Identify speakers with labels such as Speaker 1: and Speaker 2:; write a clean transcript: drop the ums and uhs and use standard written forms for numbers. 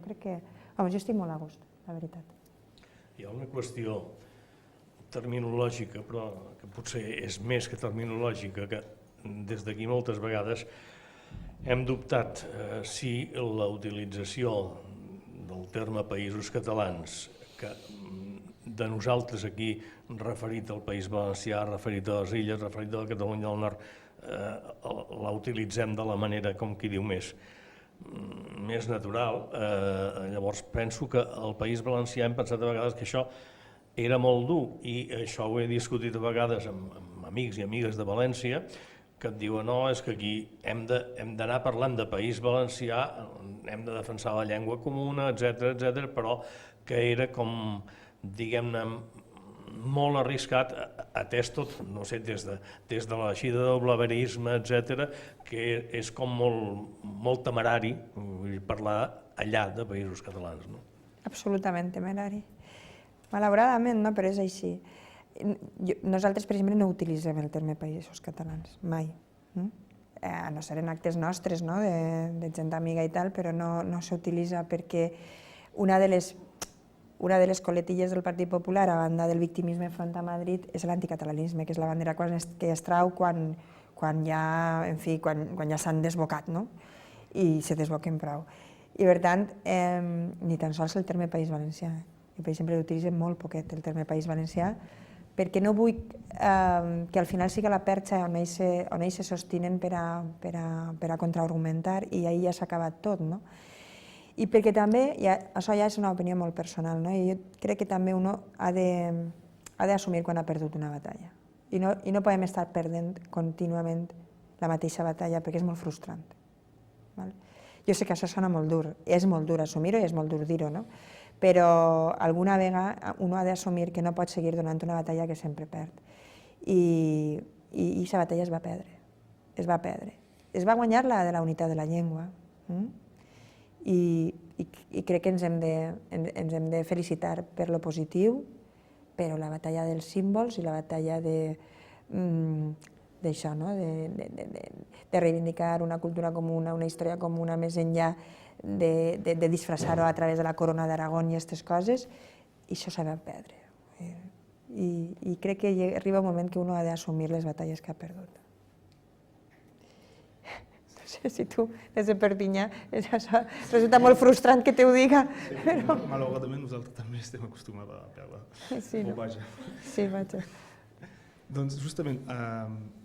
Speaker 1: crec que... Home, jo estic molt a gust, la veritat.
Speaker 2: Hi ha una qüestió terminològica, però que potser és més que terminològica, que des d'aquí moltes vegades hem dubtat si la utilització del terme països catalans, que de nosaltres aquí, referit al País Valencià, referit a les Illes, referit a la Catalunya del Nord, la utilitzem de la manera, com qui diu, més natural. Llavors penso que al País Valencià hem pensat a vegades que això era molt dur, i això ho he discutit a vegades amb amics i amigues de València, que et diuen no, és que aquí hem d'anar parlant de País Valencià, hem de defensar la llengua comuna, etc., però que era com, diguem-ne, molt arriscat, atès tot, no sé, des de l'eixida del blaverisme, etc., que és com molt temerari parlar allà de països catalans.
Speaker 1: Absolutament temerari. Malauradament, no, però és així. Nosaltres, per exemple, no utilitzem el terme països catalans, mai. A no ser en actes nostres, de gent amiga i tal, però no s'utilitza perquè una de les coletilles del Partit Popular, a banda del victimisme front a Madrid, és l'anticatalanisme, que és la bandera que es trau quan ja s'han desbocat, i se desboquen prou. I per tant, ni tan sols el terme País Valencià. Jo, per exemple, l'utilitzem molt poquet, el terme País Valencià, perquè no vull que al final sigui la perxa on ells se sostenen per a contraargumentar, i ahir ja s'ha acabat tot. I perquè també, això ja és una opinió molt personal, i jo crec que també un ha d'assumir quan ha perdut una batalla. I no podem estar perdent contínuament la mateixa batalla, perquè és molt frustrant. Jo sé que això sona molt dur, és molt dur assumir-ho i és molt dur dir-ho, però alguna vegada un ha d'assumir que no pot seguir donant una batalla que sempre perd. I aquesta batalla es va perdre. Es va guanyar la de la unitat de la llengua. I crec que ens hem de felicitar per lo positiu, però la batalla dels símbols i la batalla d'això, de reivindicar una cultura comuna, una història comuna, més enllà de disfressar-ho a través de la corona d'Aragón i aquestes coses, i això s'ha de perdre. I crec que arriba un moment que un ha d'assumir les batalles que ha perdut. No sé si tu, des de Perpinyà, resulta molt frustrant que te ho diga.
Speaker 3: Malauradament nosaltres també estem acostumats a perdre.
Speaker 1: Sí,
Speaker 3: vaja.
Speaker 1: Sí, vaja.
Speaker 3: Doncs justament,